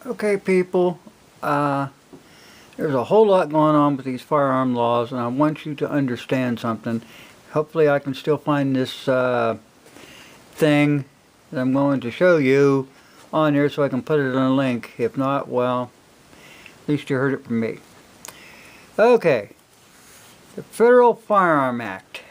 Okay, people, there's a whole lot going on with these firearm laws, and I want you to understand something. Hopefully I can still find this thing that I'm going to show you on here so I can put it in a link. If not, well, at least you heard it from me. Okay, the Federal Firearm Act.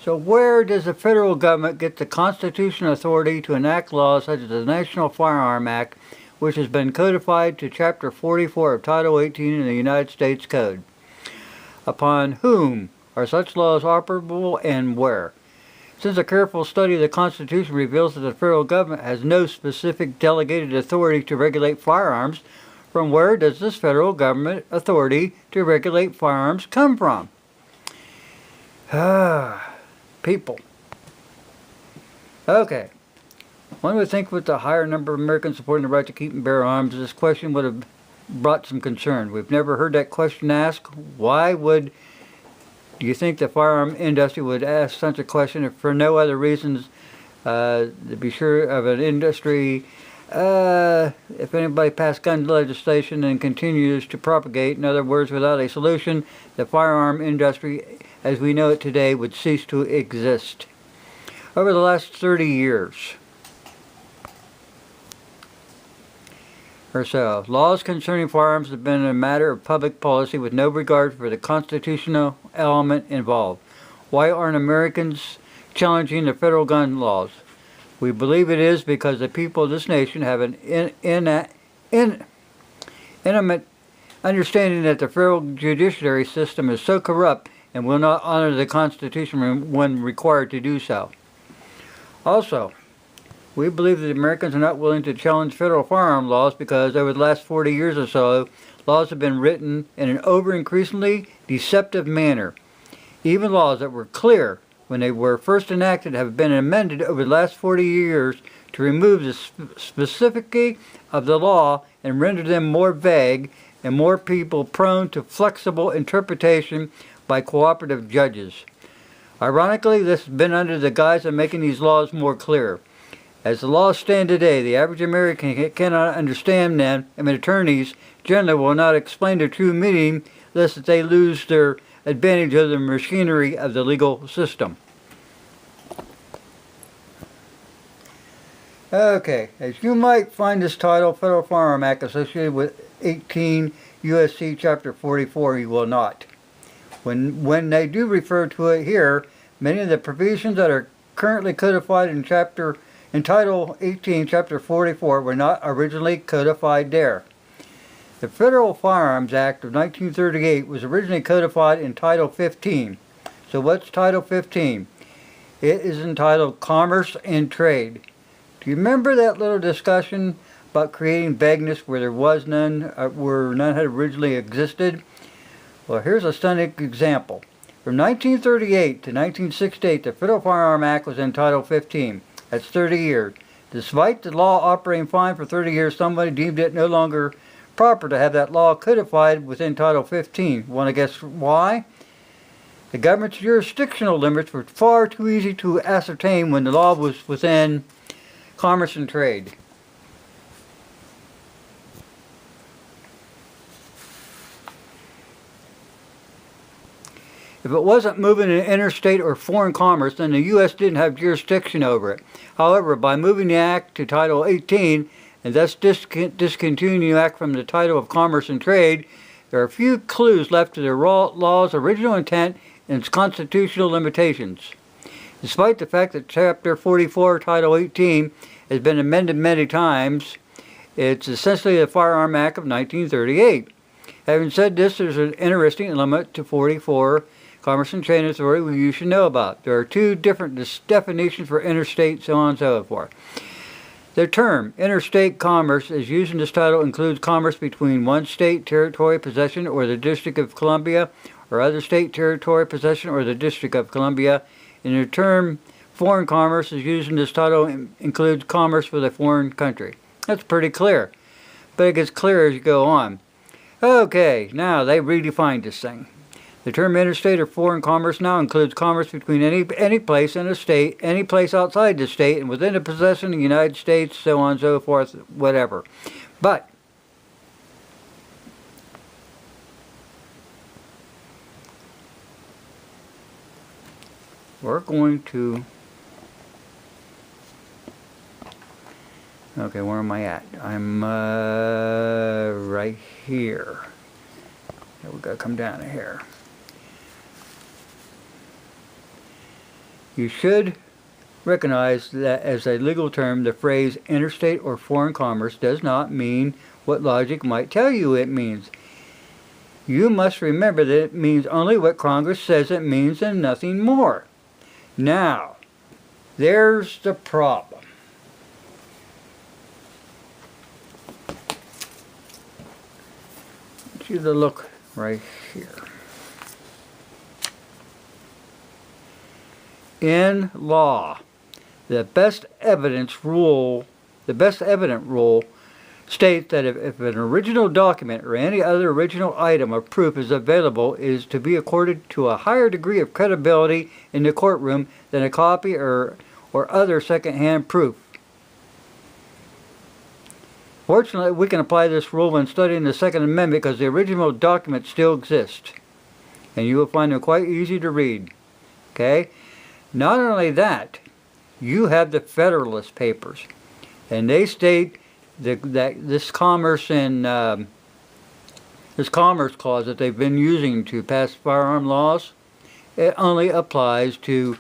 So where does the federal government get the constitutional authority to enact laws such as the National Firearm Act, which has been codified to Chapter 44 of Title 18 in the United States Code? Upon whom are such laws operable and where? Since a careful study of the Constitution reveals that the federal government has no specific delegated authority to regulate firearms, from where does this federal government authority to regulate firearms come from? People. Okay. One would think with the higher number of Americans supporting the right to keep and bear arms, this question would have brought some concern. We've never heard that question asked. Why do you think the firearm industry would ask such a question if for no other reasons to be sure of an industry if anybody passed gun legislation and continues to propagate, in other words, without a solution, the firearm industry as we know it today would cease to exist. Over the last 30 years or so, laws concerning firearms have been a matter of public policy with no regard for the constitutional element involved. Why aren't Americans challenging the federal gun laws? We believe it is because the people of this nation have an intimate understanding that the federal judiciary system is so corrupt and will not honor the Constitution when required to do so. Also, we believe that Americans are not willing to challenge federal firearm laws because over the last 40 years or so, laws have been written in an increasingly deceptive manner. Even laws that were clear when they were first enacted have been amended over the last 40 years to remove the specificity of the law and render them more vague and more people prone to flexible interpretation by cooperative judges. Ironically, this has been under the guise of making these laws more clear. As the laws stand today, the average American cannot understand them, and attorneys generally will not explain their true meaning lest they lose their advantage of the machinery of the legal system. Okay, as you might find this title, Federal Firearm Act, associated with 18 U.S.C. Chapter 44, you will not. When they do refer to it here, many of the provisions that are currently codified in Title 18, Chapter 44 were not originally codified there. The Federal Firearms Act of 1938 was originally codified in Title 15. So what's Title 15? It is entitled Commerce and Trade. Do you remember that little discussion about creating vagueness where there was none, where none had originally existed? Well, here's a stunning example. From 1938 to 1968, the Federal Firearm Act was in Title 15. That's 30 years. Despite the law operating fine for 30 years, somebody deemed it no longer proper to have that law codified within Title 15. Want to guess why? The government's jurisdictional limits were far too easy to ascertain when the law was within commerce and trade. If it wasn't moving in interstate or foreign commerce, then the U.S. didn't have jurisdiction over it. However, by moving the Act to Title 18, and thus discontinuing the Act from the title of Commerce and Trade, there are few clues left to the law's original intent and its constitutional limitations. Despite the fact that Chapter 44, Title 18, has been amended many times, it's essentially the Firearm Act of 1938. Having said this, there's an interesting element to 44 Commerce and Trade Authority you should know about. There are two different definitions for interstate, so on and so forth. The term interstate commerce as used in this title includes commerce between one state, territory, possession, or the District of Columbia, or other state, territory, possession, or the District of Columbia. And the term foreign commerce as used in this title includes commerce with a foreign country. That's pretty clear, but it gets clearer as you go on. Okay, now they redefined this thing. The term interstate or foreign commerce now includes commerce between any place in a state, any place outside the state, and within the possession of the United States, so on and so forth, whatever. But we're going to... Okay, where am I at? I'm right here. We gotta come down here. You should recognize that as a legal term, the phrase interstate or foreign commerce does not mean what logic might tell you it means. You must remember that it means only what Congress says it means and nothing more. Now, there's the problem. I want you to look right here. In law, the best evident rule states that if an original document or any other original item of proof is available, it is to be accorded to a higher degree of credibility in the courtroom than a copy or other second-hand proof. Fortunately, we can apply this rule when studying the Second Amendment because the original documents still exist, and you will find them quite easy to read. Okay? Not only that, you have the Federalist Papers, and they state that this commerce and this commerce clause that they've been using to pass firearm laws, it only applies to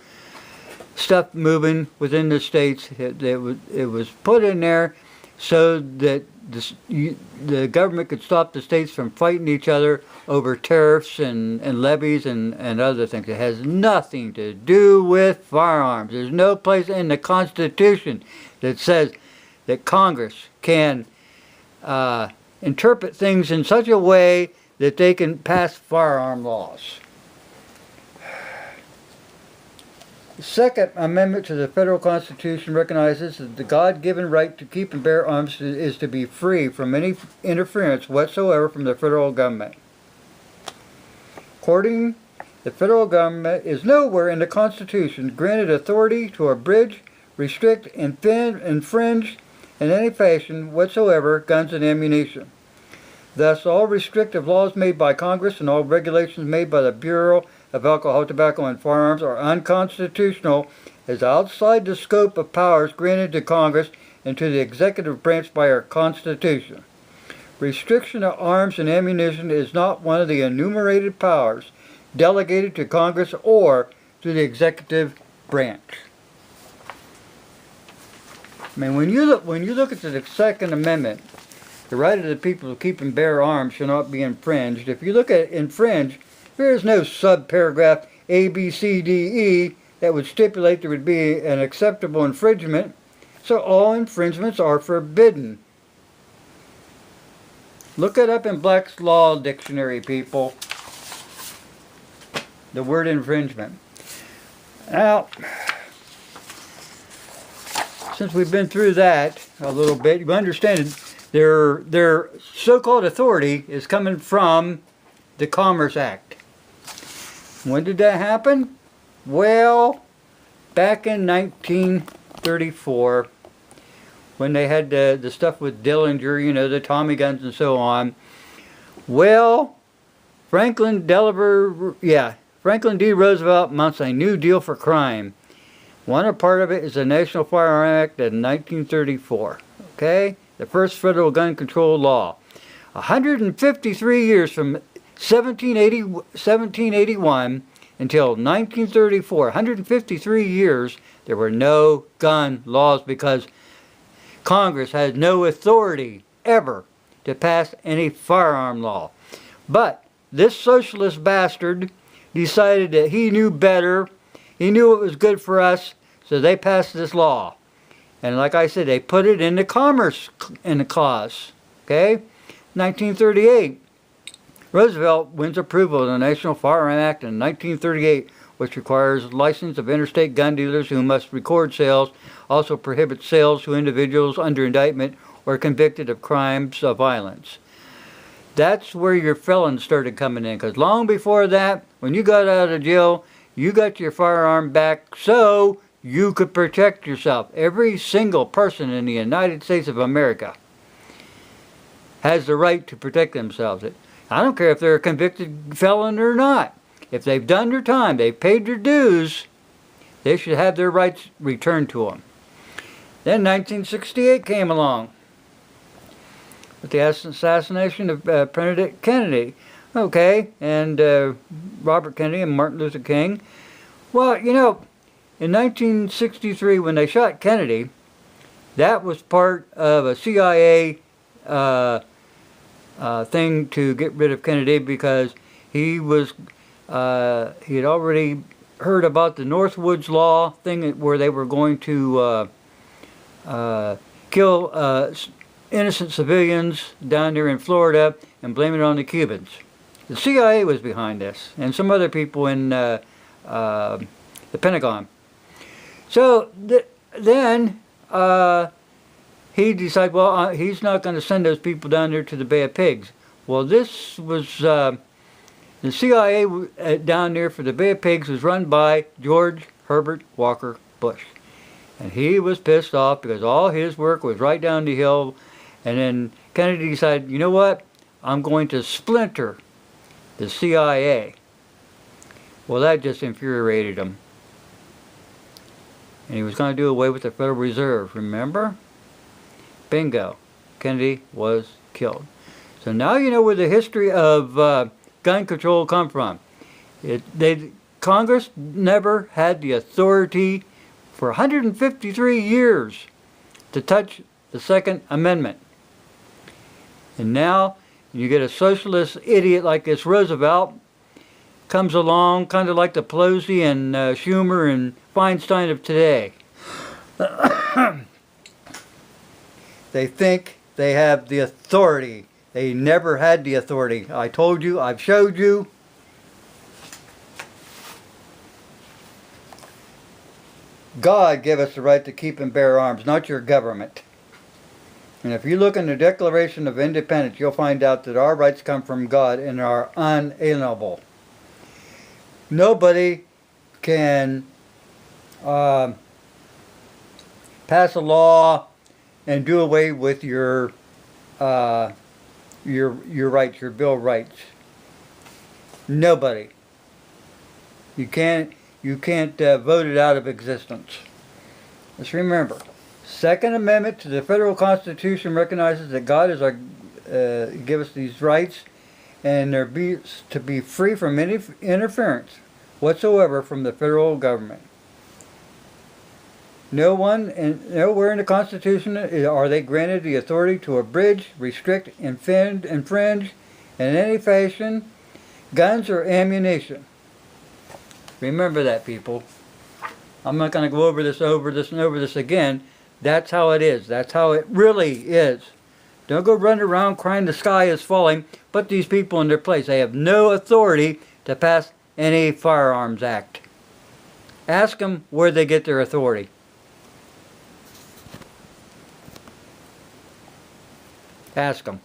stuff moving within the states. It was put in there so that the government could stop the states from fighting each other over tariffs and levies and other things. It has nothing to do with firearms. There's no place in the Constitution that says that Congress can interpret things in such a way that they can pass firearm laws. The Second Amendment to the Federal Constitution recognizes that the God-given right to keep and bear arms is to be free from any interference whatsoever from the federal government. According, the federal government is nowhere in the Constitution granted authority to abridge, restrict, infringe in any fashion whatsoever guns and ammunition. Thus, all restrictive laws made by Congress and all regulations made by the Bureau of Alcohol, Tobacco, and Firearms are unconstitutional as outside the scope of powers granted to Congress and to the executive branch by our Constitution. Restriction of arms and ammunition is not one of the enumerated powers delegated to Congress or to the executive branch. I mean, when you look at the Second Amendment, the right of the people to keep and bear arms shall not be infringed. If you look at infringe, there is no subparagraph A, B, C, D, E that would stipulate there would be an acceptable infringement, so all infringements are forbidden. Look it up in Black's Law Dictionary, people. The word infringement. Now, since we've been through that a little bit, you understand their so-called authority is coming from the Commerce Act. When did that happen? Well, back in 1934, when they had the stuff with Dillinger, you know, the Tommy guns and so on. Well, Franklin D. Roosevelt mounts a new deal for crime. One part of it is the National Firearm Act of 1934. Okay? The first federal gun control law. 153 years from 1781 until 1934, 153 years, there were no gun laws because Congress had no authority ever to pass any firearm law. But this socialist bastard decided that he knew better. He knew it was good for us, so they passed this law. And like I said, they put it in the commerce in the clause. Okay? 1938. Roosevelt wins approval of the National Firearm Act in 1938, which requires license of interstate gun dealers who must record sales, also prohibits sales to individuals under indictment or convicted of crimes of violence. That's where your felons started coming in, because long before that, when you got out of jail, you got your firearm back so you could protect yourself. Every single person in the United States of America has the right to protect themselves. I don't care if they're a convicted felon or not. If they've done their time, they've paid their dues, they should have their rights returned to them. Then 1968 came along with the assassination of President Kennedy. Okay, and Robert Kennedy and Martin Luther King. Well, you know, in 1963 when they shot Kennedy, that was part of a CIA thing to get rid of Kennedy because he had already heard about the Northwoods Law thing where they were going to kill innocent civilians down there in Florida and blame it on the Cubans. The CIA was behind this, and some other people in the Pentagon. So then he decided, well, he's not going to send those people down there to the Bay of Pigs. Well, this was the CIA down there for the Bay of Pigs was run by George Herbert Walker Bush. And he was pissed off because all his work was right down the hill. And then Kennedy decided, you know what? I'm going to splinter the CIA. Well, that just infuriated him. And he was going to do away with the Federal Reserve, remember? Bingo. Kennedy was killed. So now you know where the history of gun control come from. Congress never had the authority for 153 years to touch the Second Amendment. And now you get a socialist idiot like this Roosevelt comes along, kind of like the Pelosi and Schumer and Feinstein of today. They think they have the authority. They never had the authority. I told you, I've showed you. God gave us the right to keep and bear arms, not your government. And if you look in the Declaration of Independence, you'll find out that our rights come from God and are unalienable. Nobody can pass a law and do away with your rights, your Bill of Rights. Nobody. You can't vote it out of existence. Let's remember, Second Amendment to the Federal Constitution recognizes that God is our give us these rights, and they're to be free from any interference whatsoever from the federal government. Nowhere in the Constitution are they granted the authority to abridge, restrict, infringe in any fashion guns or ammunition. Remember that, people. I'm not going to go over this again. That's how it is. That's how it really is. Don't go running around crying the sky is falling. Put these people in their place. They have no authority to pass any firearms act. Ask them where they get their authority. Ask them.